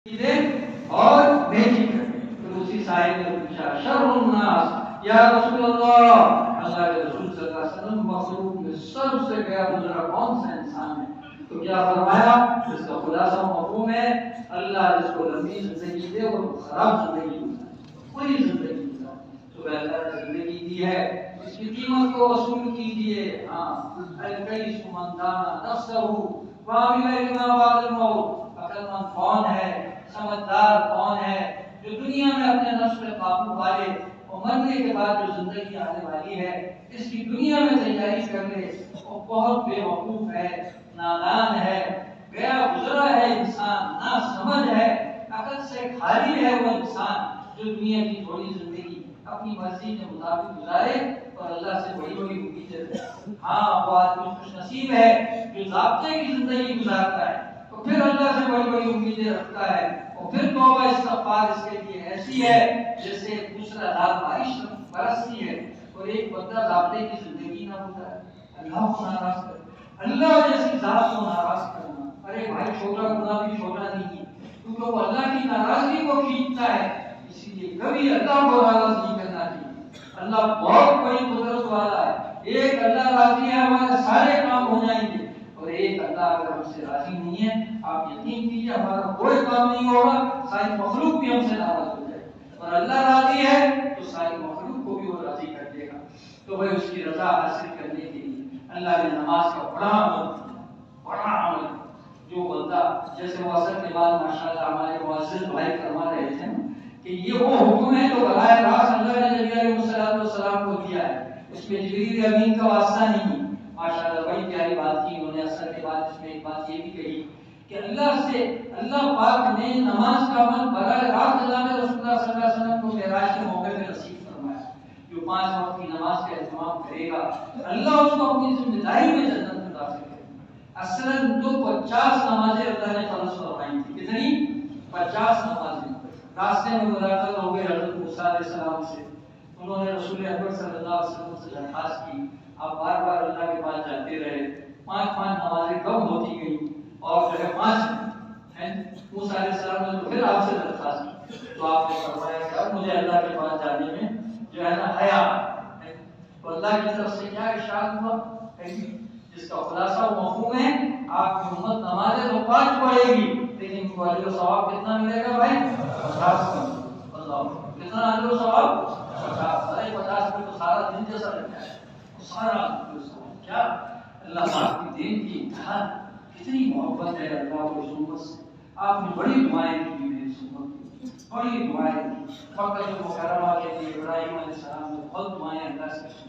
اور نیکی کریں۔ تو اسی صاحب نے پوچھا شر الناس یا رسول اللہ، اللہ کے رسول صلی اللہ علیہ وسلم مخلوق میں سب سے بے گزرا کون سا انسان ہے؟ تو کیا فرمایا؟ اس کا خلاصہ مفہوم ہے اللہ جس کو لمبی زندگی دے اور خراب زندگی گزارے، پوری زندگی گزارے۔ تو اللہ نے زندگی دی ہے، اس کی قیمت کو وصول کیجیے۔ ہاں کئی سمندانا نفسہ وعمل لما بعد الموت، عقل مند کون ہے، سمجھدار کون ہے جو دنیا میں اپنے نفس پہ قابو پائے اور مرنے کے بعد جو زندگی آنے والی ہے اس کی دنیا میں تیاری کر لے۔ وہ بہت بے وقوف ہے، نادان ہے، گیا گزرا ہے انسان، نا سمجھ ہے، عقل سے خالی ہے وہ انسان جو دنیا کی تھوڑی زندگی اپنی مرضی کے مطابق گزارے اور اللہ سے بڑی بڑی امیدیں رکھے۔ ہاں وہ آدمی خوش نصیب ہے جو ضابطے کی زندگی گزارتا ہے تو پھر اللہ سے بڑی بڑی امیدیں رکھتا ہے، اور پھر توبہ استغفار اس کے لیے ایسی ہے جیسے دوسرا رات بارش برستی ہے اور ایک بندہ ضابطے کی زندگی نہ گزارے، اللہ کو ناراض کرے، اللہ جیسی ذات کو ناراض کرنا۔ ارے بھائی چھوٹا گناہ بھی چھوٹا نہیں ہے کیونکہ وہ اللہ کی ناراضگی کو کھینچتا ہے، اسی لیے کبھی اللہ کو ناراض نہیں کرنا چاہیے۔ اللہ بہت بڑی قدرت والا ہے، ایک اللہ راضی ہے ہمارے سارے کام ہو جائیں گے، اور ایک اللہ اگر ہم سے راضی نہیں ہے آپ یقین کیجیے ہمارا کوئی کام نہیں ہوگا، ساری مخلوق بھی ہم سے ناراض ہو جائے گی، اور اللہ راضی ہے تو ساری مخلوق کو بھی وہ راضی کر دے گا۔ تو بھائی اس کی رضا حاصل کرنے کے لیے اللہ نے نماز کا بڑا عمل جو بندہ جیسے وہ اثر کے بعد ماشاءاللہ ہمارے معزز بھائی فرما رہے تھے کہ یہ وہ حکم ہے جو براہ راست اللہ نے نبی علیہ السلام کو دیا ہے، اس میں جبریل امین کا واسطہ نہیں۔ ماشاءاللہ بڑی پیاری بات کی انہوں نے اثر کے بعد، اس میں ایک بات یہ بھی کہی کہ اللہ پاک نے نماز کا عمل براہ راست اللہ نے رسول اللہ صلی اللہ علیہ وسلم کو معراج کے موقع پہ نصیب فرمایا۔ جو 5 وقت کی نماز کا اہتمام کرے گا اللہ اس کو اپنی ذمہ داری میں جنت میں داخل کرے گا۔ اصلاً تو 50 نمازیں اللہ نے فرض فرمائی تھی، کتنی؟ 50 نمازیں۔ راستے میں ملاقات ہو گئی حضرت موسیٰ علیہ السلام سے، انہوں نے رسول اکبر صلی اللہ علیہ وسلم سے درخواست کی آپ بار بار اللہ کے پاس جاتے رہے، 5 نمازیں کم ہوتی گئیں اور جو ہے 5 ہیں۔ موسیٰ علیہ السلام نے تو پھر آپ سے درخواست کی تو آپ نے فرمایا کہ اب مجھے اللہ کے پاس جانے میں جو ہے نا حیا ہے۔ تو اللہ کی طرف سے کیا ارشاد ہوا جس کا خلاصہ و مفہوم ہے آپ کی امت نمازیں تو 5 پڑھے گی لیکن ان کو اجر و ثواب کتنا ملے گا بھائی؟ 50 کا۔ اللہ کتنا اجر و ثواب؟ 50۔ ارے 50 میں تو سارا دن جیسا لگتا ہے، سارا کیا اللہ پاک کی دین کی امتحان، کتنی محبت ہے اللہ کو اس امت سے۔ آپ نے بڑی دعائیں کی میری اس امت کی، بڑی دعائیں کی۔ مکہ المکرمہ کے لیے ابراہیم علیہ السلام نے بہت دعائیں اللہ سے کی۔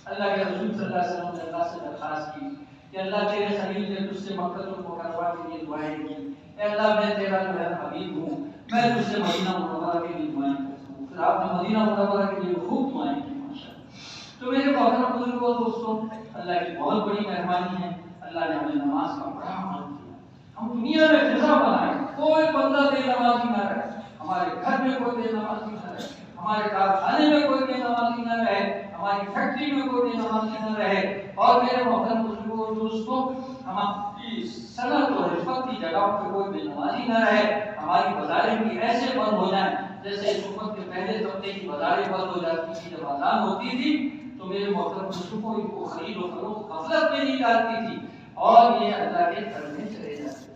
اللہ کے رسول صلی اللہ علیہ وسلم نے اللہ سے درخواست کی کہ اللہ تیرے خلیل نے تجھ سے مکہ المکرمہ کے لیے دعائیں کی، اے اللہ میں تیرا جو ہے حبیب ہوں، میں تجھ سے مدینہ منورہ کے لیے دعائیں کرتا ہوں۔ پھر آپ نے مدینہ منورہ کے لیے خوب دعائیں کی ماشاءاللہ۔ تو میرے محترم بزرگوں دوستوں، اللہ کی بہت بڑی مہربانی ہے، اللہ نے ہمیں نماز کا بڑا عمل کیا۔ ہم دنیا میں فضا بنائیں، کوئی بندہ بے نمازی نہ رہے، ہمارے گھر میں کوئی بے نمازی نہ رہے، ہمارے کارخانے میں کوئی بے نمازی نہ رہے، ہماری فیکٹری میں کوئی بے نمازی نہ رہے، اور میرے محترم بزرگوں دوستوں ہماری صنعت اور رفت کی جگہوں پہ کوئی بے نمازی نہ رہے، ہماری بازاریں بھی ایسے بند ہو جائیں جیسے اس امت کے پہلے طبقے کی بازاریں بند ہو جاتی تھی جب اذان ہوتی تھی تو میرے محترم بزرگوں ان کو خرید و فروخت غفلت میں نہیں ڈالتی تھی اور یہ اللہ کے گھر میں چلے جاتے۔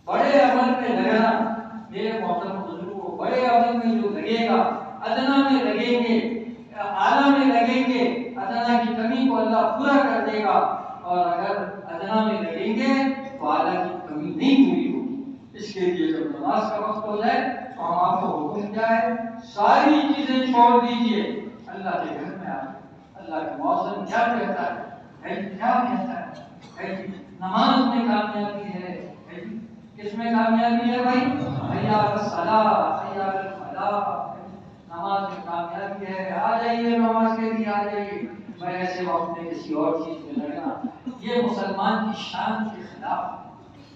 بڑے عمل میں لگنا میرے محترم بزرگوں، بڑے عمل میں جو لگے گا ادنا میں لگیں گے، اعلیٰ میں لگیں گے، ادنا کی کمی کو اللہ پورا کر دے گا، اور اگر ادنا میں لگیں گے تو اعلیٰ کی کمی نہیں پوری ہوگی۔ اس کے لیے جب نماز کا وقت ہو جائے تو ہم آپ کو حکم کیا ہے؟ ساری چیزیں چھوڑ دیجئے، اللہ کے گھر میں آئے۔ اللہ کا موسم کیا کہتا ہے؟ کیا کہتا ہے؟ نماز میں کامیابی ہے، کس میں کامیابی ہے بھائی؟ حی علی الصلاۃ، حی علی الفلاح، نماز میں کامیابی ہے۔ آ جائیے نماز کے لیے، آ جائیے۔ میں ایسے وقت میں کسی اور چیز میں لگنا یہ مسلمان کی شان کے خلاف ہے۔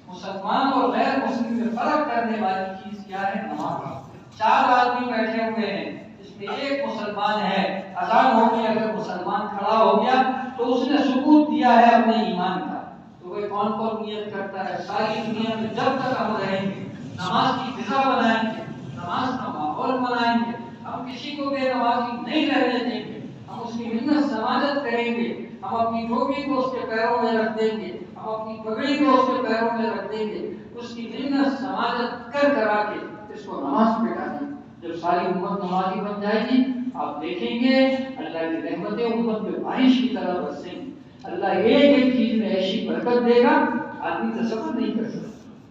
مسلمان اور غیر مسلم میں فرق کرنے والی چیز کیا ہے؟ نماز۔ 4 آدمی بیٹھے ہوئے ہیں، اس میں ایک مسلمان ہے، اذان ہو گئی، اگر مسلمان کھڑا ہو گیا تو اس نے ثبوت دیا ہے اپنے ایمان کا۔ تو وہ کون کون نیت کرتا ہے؟ ساری دنیا میں جب تک ہم رہیں گے نماز کی فضا بنائیں گے، نماز کا ماحول بنائیں گے، ہم کسی کو بے نمازی نہیں رہنے دیں گے، ہم اس کی منت سماجت کریں گے، ہم اپنی ٹوپی کو اس کے پیروں میں رکھ دیں گے، ہم اپنی پگڑی کو اس کے پیروں میں رکھ دیں گے، اس کی منت سماجت کرا کے اس کو نماز پڑھا دیں۔ جب ساری امت نمازی بن جائے گی آپ دیکھیں گے اللہ کی رحمتیں امت پہ بارش کی طرح برسیں گی۔ اللہ ایک ایک چیز میں ایسی برکت دے گا آدمی تصور نہیں کر سکتا۔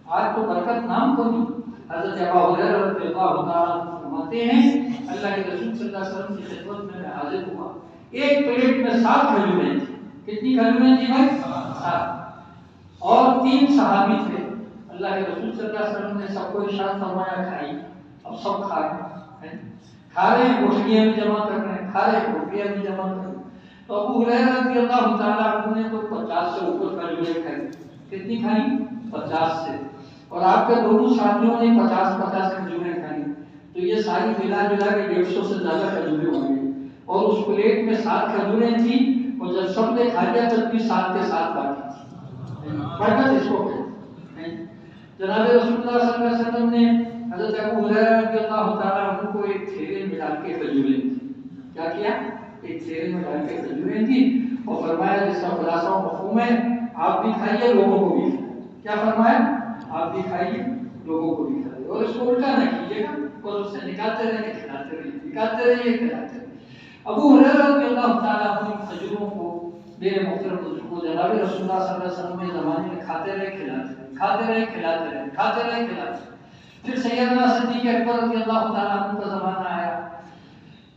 آج تو برکت نام کو نہیں۔ حضرت ابو ہریرہ رضی اللہ تعالیٰ عنہ فرماتے ہیں اللہ کے رسول صلی اللہ علیہ وسلم کی خدمت میں حاضر ہوا، ایک پلیٹ میں 7 کھجوریں تھیں۔ کتنی کھجوریں تھیں بھائی؟ 7۔ اور 3 صحابی تھے۔ اللہ کے رسول صلی اللہ علیہ وسلم نے سب کو ارشاد فرمایا کھائی۔ اب سب کھا رہے ہیں، روٹیاں بھی جمع کر رہے ہیں، کھا رہے ہیں، روٹیاں بھی جمع کر رہے ہیں۔ تو ابو ہریرہ رضی اللہ تعالیٰ عنہ نے تو 50 سے اوپر کھجوریں کھائی۔ کتنی کھائی؟ 50 سے۔ اور آپ کے دونوں ساتھیوں نے 50 کھجوریں کھائی۔ تو یہ ساری ملا جلا کے 150 سے زیادہ کھجوریں ہوں گی۔ اور اس پلیٹ میں 7 کھجوریں تھیں، اور جب سب نے کھا لیا تب بھی 7 کے 7 باقی تھی۔ برکت اس کو کہتے ہیں۔ جناب رسول اللہ صلی اللہ علیہ وسلم نے حضرت ابو ہریرہ رضی اللہ تعالیٰ عنہ کو ایک تھیلے میں ڈال کے کھجوریں تھیں۔ کیا کیا؟ ایک تھیلے میں ڈال کے کھجوریں تھیں اور فرمایا جس کا خلاصہ و مفہوم ہے آپ بھی کھائیے لوگوں کو بھی کھائیے۔ کیا فرمایا؟ آپ بھی کھائیے لوگوں کو بھی کھائیے، اور اس کو الٹا نہ کیجیے گا، اور اس سے نکالتے رہیے کھلاتے رہیے، نکالتے رہیے کھلاتے رہیے۔ ابو ہریرہ رضی اللہ تعالیٰ عنہ کھجوروں کو میرے محترم بزرگوں جناب رسول اللہ صلی اللہ علیہ وسلم کے زمانے میں کھاتے رہے کھلاتے رہے، کھاتے رہے کھلاتے رہے، کھاتے رہے کھلاتے رہے۔ پھر سیدنا صدیق اکبر رضی اللہ تعالیٰ عنہ کا زمانہ آیا،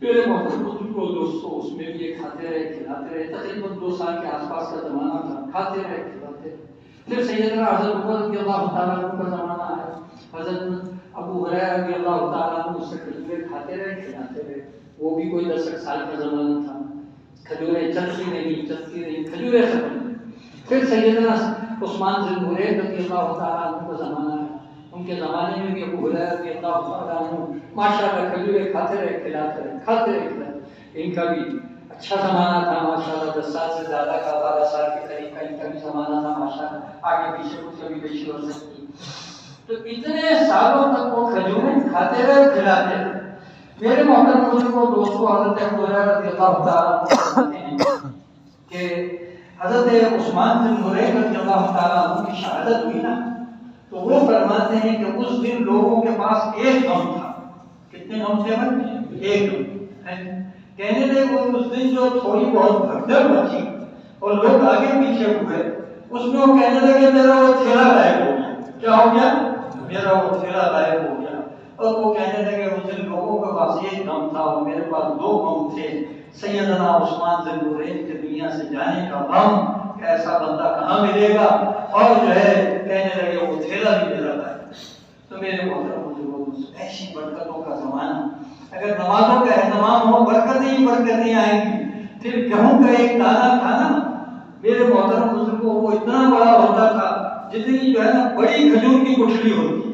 میرے محترم بزرگوں دوستوں اس میں بھی یہ کھاتے رہے کھلاتے رہے، تقریباً 2 سال کے آس پاس کا زمانہ تھا، کھاتے رہے کھلاتے رہے۔ پھر سیدنا حضرت عمر رضی اللہ تعالیٰ عنہ کا زمانہ آیا، حضرت ابو ہریرہ رضی اللہ تعالیٰ عنہ اس سے کھجوریں کھاتے رہے کھلاتے رہے، وہ بھی کوئی 10 سال کا زمانہ تھا، کھجوریں چلتی رہی کھجوریں ختم۔ پھر سیدنا عثمان ذی النورین رضی اللہ تعالیٰ عنہ کا زمانہ آیا، ان کے زمانے میں بھی ابو ہریرہ رضی اللہ تعالیٰ عنہ ماشاءاللہ کھجوریں کھاتے رہے کھلاتے رہے، کھاتے رہے کھلاتے۔ ان کا بھی اچھا زمانہ تھا ماشاءاللہ، 10 سال سے زیادہ کا، 12 سال کے قریب کا ان کا بھی زمانہ تھا ماشاءاللہ، آگے پیچھے کچھ کبھی بیشی ہو سکتی۔ تو اتنے سالوں تک وہ کھجوریں کھاتے رہے کھلاتے رہے۔ میرے محترم بزرگوں دوستوں حضرت ابو ہریرہ رضی اللہ تعالیٰ عنہ کہ حضرت عثمان بن نورین رضی اللہ تعالیٰ عنہ کی شہادت ہوئی نا، تو وہ فرماتے ہیں کہ اس دن لوگوں کے پاس ایک غم تھا۔ کتنے غم تھے بھائی؟ ایک غم۔ کہنے لگے اس دن جو تھوڑی بہت بھگدڑ مچی اور لوگ آگے پیچھے ہوئے، اس میں وہ کہنے لگے میرا وہ تھیلا غائب ہو گیا۔ کیا ہو گیا؟ میرا وہ تھیلا غائب ہو گیا۔ اور وہ کہنے لگے اس دن لوگوں کے پاس ایک غم تھا اور میرے پاس 2 غم تھے، سیدنا عثمان ذی النورین کے دنیا سے جانے کا غم کہ ایسا بندہ کہاں ملے گا، اور جو ہے کہنے لگے وہ تھیلا بھی میرا غائب۔ تو میرے محترم بزرگوں ایسی برکتوں کا زمانہ، اگر نمازوں کا اہتمام ہو برکتیں ہی برکتیں آئیں گی۔ پھر گہوں کا ایک دانہ تھا نا میرے محترم بزرگوں، وہ اتنا بڑا ہوتا تھا جتنی جو ہے نا بڑی کھجور کی گٹھلی ہوتی۔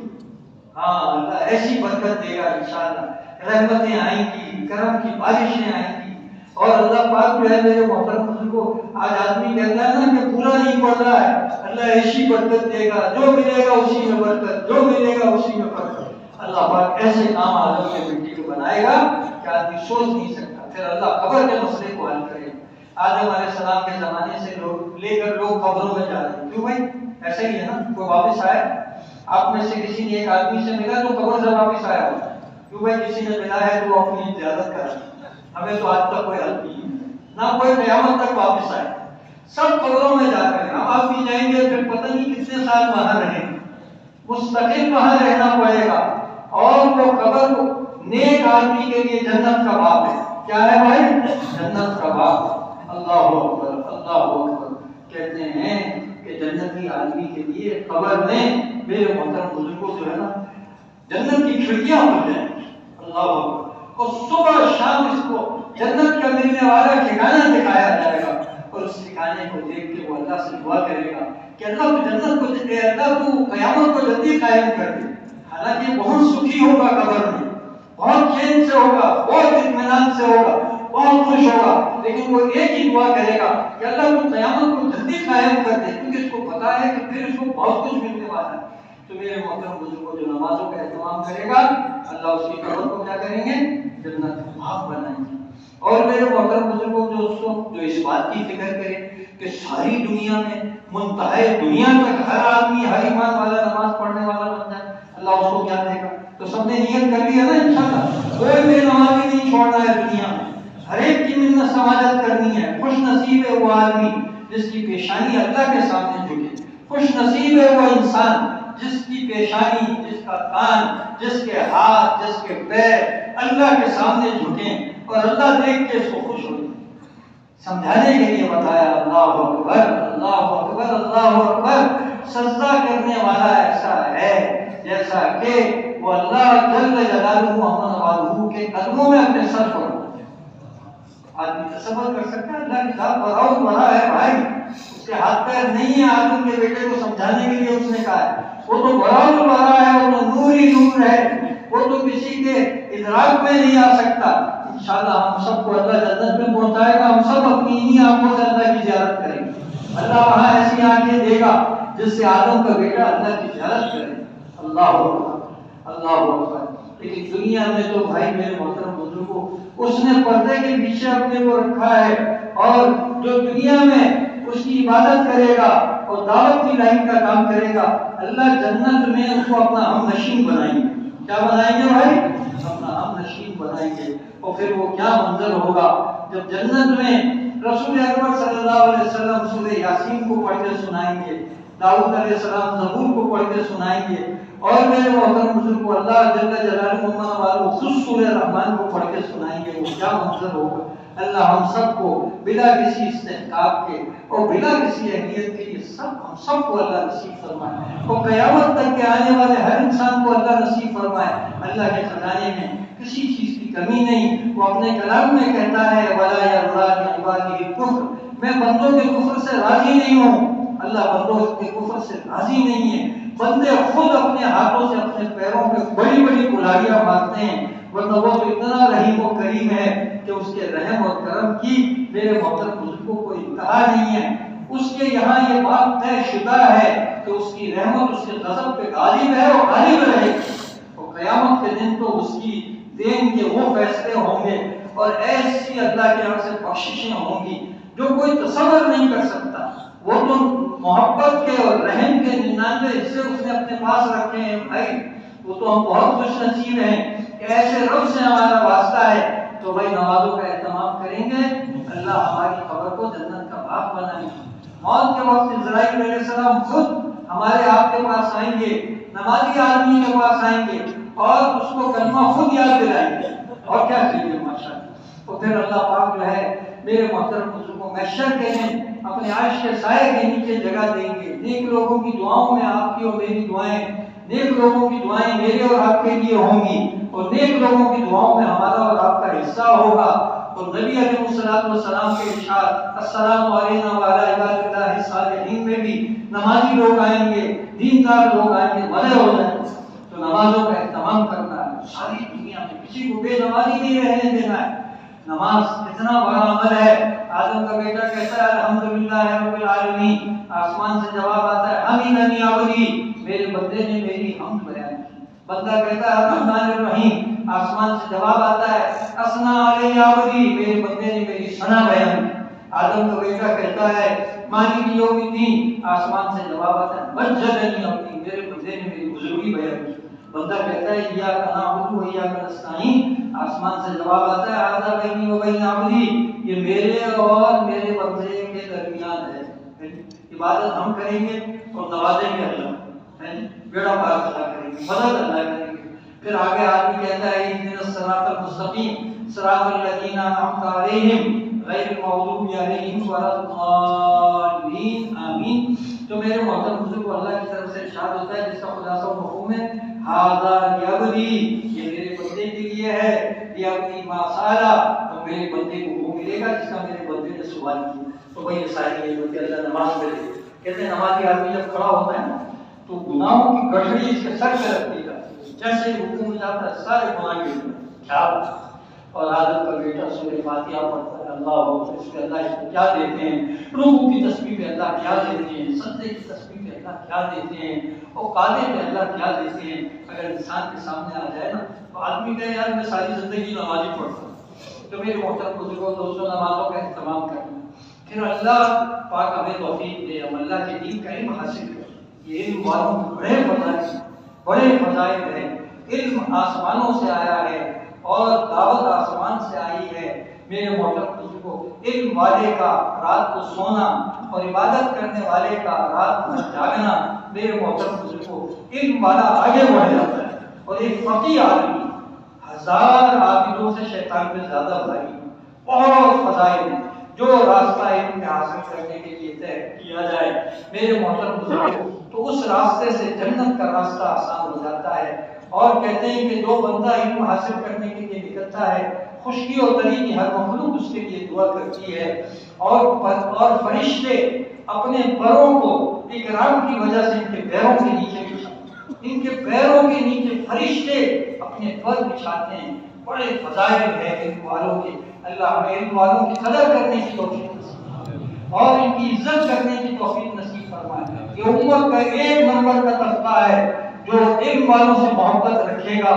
ہاں اللہ ایسی برکت دے گا انشاءاللہ، رحمتیں آئیں گی، کرم کی بارشیں آئیں گی۔ اور اللہ پاک جو ہے میرے محترم بزرگوں، آج آدمی کہتا ہے نا کہ پورا نہیں پڑھ رہا ہے، اللہ ایسی برکت دے گا، جو ملے گا اسی میں برکت، جو ملے گا اسی میں برکت۔ اللہ پاک ایسے کام عالم کے مٹی کو بنائے گا کہ آدمی سوچ نہیں سکتا۔ پھر اللہ قبر کے مسئلے کو حل کرے گا۔ آدم علیہ السلام کے زمانے سے لے کر لوگ قبروں میں جا رہے ہیں، کیوں بھائی؟ ایسا ہی ہے نا، کوئی واپس آئے آپ میں سے کسی نے ایک آدمی سے ملا تو قبر سے واپس آیا ہو، کیوں بھائی؟ کسی نے ملا ہے تو اپنی زیارت کرا۔ ہمیں تو آج تک کوئی آدمی نہ کوئی قیامت تک واپس آئے، سب قبروں میں جا کر ہم آپ بھی جائیں گے، پھر پتہ نہیں کتنے سال وہاں رہیں گے، مستقل وہاں رہنا پڑے گا۔ اور وہ قبر نیک آدمی کے لیے جنت کا باب ہے۔ کیا ہے بھائی؟ جنت کا باب۔ اللہ اکبر اللہ اکبر۔ کہتے ہیں کہ جنتی آدمی کے لیے قبر میں میرے محترم بزرگوں جو ہے نا جنت کی کھڑکیاں کھل جائیں گی۔ اللہ اکبر۔ اور صبح شام اس کو جنت کا ملنے والا ٹھکانہ دکھایا جائے گا، اور اس ٹھکانے کو دیکھ کے وہ اللہ سے دعا کرے گا کہ اللہ تو جنت کو دے، اللہ تو قیامت کو جلدی قائم کر دے۔ حالانکہ بہت سکھی ہوگا قبر میں، بہت چین سے ہوگا، بہت اطمینان سے ہوگا، بہت خوش ہوگا، لیکن وہ ایک ہی دعا کرے گا کہ اللہ تو قیامت کو جلدی قائم کر دے، کیونکہ اس کو پتا ہے کہ پھر اس کو بہت کچھ ملنے والا ہے۔ تو میرے محترم بزرگوں جو نمازوں کا اہتمام کرے گا اللہ اس کی قبر کو کیا کریں گے؟ جنت کا باغ بنائیں گے۔ اور میرے محترم بزرگوں جو اس بات کی فکر کرے کہ ساری دنیا میں منتہے دنیا تک ہر آدمی ہر ایمان والا نماز پڑھنے والا بن جائے، اللہ اس کو کیا دے گا؟ تو سب نے نیت کر لی ہے نا انشاءاللہ، کوئی بے نمازی نہیں چھوڑنا ہے دنیا میں، ہر ایک کی منت سماجت کرنی ہے۔ خوش نصیب ہے وہ آدمی جس کی پیشانی اللہ کے سامنے جھکے، خوش نصیب ہے وہ انسان جس کی پیشانی، جس کا کان، جس کے ہاتھ، جس کے پیر اللہ کے سامنے جھکیں اور اللہ دیکھ کے اس کو خوش ہو جائے۔ سمجھانے کے لیے بتایا اللہ اکبر اللہ اکبر اللہ اکبر، سجدہ کرنے والا ایسا ہے جیسا کہ وہ اللہ جل جلالہ والہ کے قدموں میں اپنے سر پر آدمی تصور کر سکتا ہے اللہ کی ذات بڑا بڑا ہے بھائی، اس کے ہاتھ پیر نہیں ہے۔ آدم کے بیٹے کو سمجھانے کے لیے اس نے کہا ہے وہ تو بڑا ہے، وہ تو نور ہی نور ہے، وہ تو کسی کے ادراک میں نہیں آ سکتا۔ انشاءاللہ ہم سب کو اللہ جنت میں پہنچائے گا، ہم سب اپنی انہی آنکھوں سے اللہ کی زیارت کریں گے۔ اللہ وہاں ایسی آنکھیں دے گا جس سے آدم کا بیٹا اللہ کی زیارت کرے۔ اللہ اکبر اللہ اکبر۔ لیکن دنیا میں تو بھائی میرے محترم بزرگوں، اس نے پردے کے پیچھے اپنے کو رکھا ہے، اور جو دنیا میں اس کی عبادت کرے گا اور دعوت کی لائن کا کام کرے گا، اللہ جنت میں اس کو اپنا ہم نشین بنائیں گے۔ کیا بنائیں گے بھائی؟ اپنا ہم نشین بنائیں گے۔ اور پھر وہ کیا منظر ہوگا جب جنت میں رسول اکبر صلی اللہ علیہ وسلم سورہ یاسین کو پڑھ کے سنائیں گے، داؤد علیہ السلام زبور کو پڑھ کے سنائیں گے، اور میرے محترم بزرگ کو اللہ جل جلالہ والو خود سورہ رحمان کو پڑھ کے سنائیں گے، وہ کیا منظر ہوگا۔ اللہ ہم سب کو بلا کسی استحقاق کے اور بلا کسی اہلیت کے ہم سب کو اللہ نصیب فرمائے، اور قیامت تک کے آنے والے ہر انسان کو اللہ نصیب فرمائے۔ اللہ کے خزانے میں کسی چیز کی کمی نہیں۔ وہ اپنے کلام میں کہتا ہے وَلَا يَرْضَىٰ لِعِبَادِهِ الْكُفْرَ، میں بندوں کے کفر سے راضی نہیں ہوں۔ اللہ بندوں کے کفر سے راضی نہیں ہے۔ بندے خود اپنے ہاتھوں سے اپنے پیروں پہ بڑی بڑی کلاڑیاں مارتے ہیں، ورنہ وہ تو اتنا رحیم و کریم ہے کہ اس کے رحم اور کرم کی میرے محترم بزرگوں کو انتہا نہیں ہے۔ اس کے یہاں یہ بات طے شدہ ہے کہ اس کی رحمت اس کے غضب پہ غالب ہے اور غالب رہے گی، اور قیامت کے دن تو اس کی دین کے وہ فیصلے ہوں گے اور ایسی اللہ کے یہاں سے بخششیں ہوں گی جو کوئی تصور نہیں کر سکتا۔ وہ تو محبت کے اور رحم کے 99 حصے اس نے اپنے پاس رکھے ہیں بھائی، وہ تو ہم بہت خوش نصیب ہیں کہ ایسے رب سے ہمارا واسطہ ہے۔ تو بھائی نمازوں کا اہتمام کریں گے، اللہ ہماری قبر کو جنت کا باغ بنائیں گے۔ موت کے وقت اسرائیل علیہ السلام خود ہمارے آپ کے پاس آئیں گے، نمازی آدمی کے پاس آئیں گے اور اس کو کلمہ خود یاد دلائیں گے، اور کیا چاہیے ماشاءاللہ۔ تو پھر اللہ پاک جو ہے میرے محترم بزرگوں محشر کے دن اپنے عرش کے سائے کے نیچے جگہ دیں گے۔ نیک لوگوں کی دعاؤں میں آپ کی اور میری دعائیں، نیک لوگوں کی دعائیں میرے اور آپ کے لیے ہوں گی، اور نیک لوگوں کی دعاؤں میں ہمارا اور آپ کا حصہ ہوگا۔ اور نبی علیہ السلام کے ارشاد السلام علینا وعلی عباد اللہ الصالحین میں بھی نمازی لوگ آئیں گے، دیندار لوگ آئیں گے، بھلے ہو جائیں گے۔ تو نمازوں کا اہتمام کرنا ہے، ساری دنیا میں کسی کو بے نمازی نہیں رہنے دینا ہے۔ نماز اتنا بڑا عمل ہے۔ آدم کا بیٹا کہتا ہے الحمدللہ رب العالمین، آسمان سے جواب آتا ہے حمیدنی عبدی، میرے بندے نے میری حمد بیان کی۔ بندہ کہتا ہے الرحمن الرحیم، آسمان سے جواب آتا ہے اثنا علی عبدی، میرے بندے نے میری ثنا بیان کی۔ آدم کا بیٹا کہتا ہے مالک یوم الدین، آسمان سے جواب آتا ہے مجدنی عبدی، میرے بندے نے میری بزرگی بیان کی۔ بندہ کہتا ہے ایاک نعبد و ایاک نستعین، آسمان سے جواب آتا ہے ھذا بینی و بین عبدی، یہ میرے اور میرے بندے کے درمیان ہے۔ عبادت ہم کریں گے اور نوازیں گے اللہ، بیڑا پار اللہ کریں گے، مدد اللہ کریں گے۔ پھر آگے آدمی کہتا ہے اہدنا الصراط المستقیم صراط الذین انعمت علیہم غیر المغضوب علیہم ولا الضالین آمین۔ تو میرے محترم بزرگوں اللہ کی طرف سے ارشاد ہوتا ہے جس کا خلاصہ و مفہوم ہے ھذا لیعبدی، یہ میرے بندے کے لیے ہے، لیعبدی ما سأل، تو میرے بندے کو وہ ملے گا جس کا میرے بندے نے سوال کیا۔ تو بھائی یہ ساری یہ ہوتی ہے اللہ نماز میں دے۔ کہتے ہیں نمازی آدمی جب کھڑا ہوتا ہے نا تو گناہوں کی گٹھڑی اس کے سر پہ رکھ دی جاتی ہے، جیسے رکوع میں جاتا ہے سارے گناہ کے خیال۔ اور آدم کا بیٹا سورہ فاتحہ پڑھتا ہے، اللہ اس کے اللہ اس کو کیا دیتے ہیں، رکوع کی تسبیح پہ اللہ کیا دیتے ہیں، سجدے کی تسبیح پہ اللہ کیا دیتے ہیں، اور قاعدے پہ اللہ کیا دیتے ہیں، اگر انسان کے سامنے آ جائے نا تو آدمی کہے یار میں ساری زندگی نماز ہی پڑھتا ہوں، تو میرے محترم بزرگوں دوستوں نمازوں کا اہتمام کرنا، پھر اللہ پاک ہمیں توفیق دے ہم اللہ کے دین کا علم حاصل کریں۔ یہ علم والوں کے بڑے فضائل ہیں۔ علم آسمانوں سے آیا ہے اور دعوت آسمان سے آئی ہے۔ میرے محترم بزرگوں، علم والے کا رات کو سونا اور عبادت کرنے والے کا رات کو جاگنا، میرے محترم بزرگوں، علم والا آگے بڑھ جاتا ہے، اور ایک فقیہ آدمی 1000 عابدوں سے شیطان پہ زیادہ بھاری، بہت فضائل ہیں۔ جو راستہ علم میں حاصل کرنے کے لیے طے کیا جائے میرے محترم بزرگوں، تو اس راستے سے جنت کا راستہ آسان ہو جاتا ہے۔ اور کہتے ہیں کہ جو بندہ علم حاصل کرنے کے لیے نکلتا ہے، خشکی اور تری کی ہر مخلوق اس کے لیے دعا کرتی ہے، اور فرشتے اپنے پروں کو اکرام کی وجہ سے ان کے پیروں کے نیچے ان کے پیروں کے نیچے فرشتے اپنے پر بچھاتے ہیں۔ بڑے فضائل ہیں علم والوں کے۔ اللہ ہمیں علم والوں کی قدر کرنے کی توفیق نصیب فرمائے اور ان کی عزت کرنے کی توفیق نصیب فرمائے۔ یہ امت کا ایک نمبر کا طبقہ ہے جو علم والوں سے محبت رکھے گا،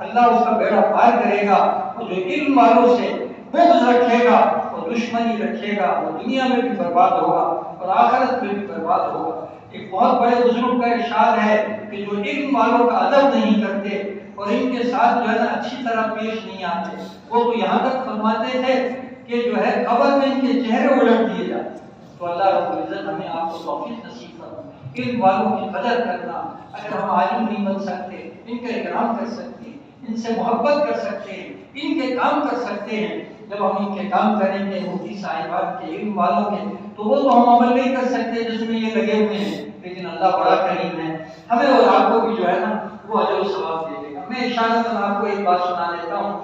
اللہ اس کا بیڑا پار کرے گا، اور جو علم والوں سے بغض رکھے گا اور دشمنی رکھے گا، وہ دنیا میں بھی برباد ہوگا اور آخرت میں بھی برباد ہوگا۔ ایک بہت بڑے بزرگ کا ارشاد ہے کہ جو علم والوں کا ادب نہیں کرتے اور ان کے ساتھ جو ہے نا اچھی طرح پیش نہیں آتے، وہ تو یہاں تک فرماتے تھے کہ جو ہے قبر میں ان کے چہرے الٹ دیے جاتے۔ تو اللہ رب العزت ہمیں آپ کو توفیق نصیب فرمائے علم والوں کی قدر کرنا۔ اگر ہم عالم نہیں بن سکتے، ان کا اکرام کر سکتے ہیں، ان سے محبت کر سکتے ہیں، ان کے کام کر سکتے ہیں، جب ہم ان کے کام کریں گے مفتی صاحبات کے علم والوں کے، تو وہ تو ہم عمل نہیں کر سکتے جس میں یہ لگے ہوئے ہیں، لیکن اللہ بڑا کریم ہے، ہمیں اور آپ کو بھی جو ہے نا وہ اجر و ثواب دے دے گا۔ میں اشارتاً آپ کو ایک بات سنا دیتا ہوں۔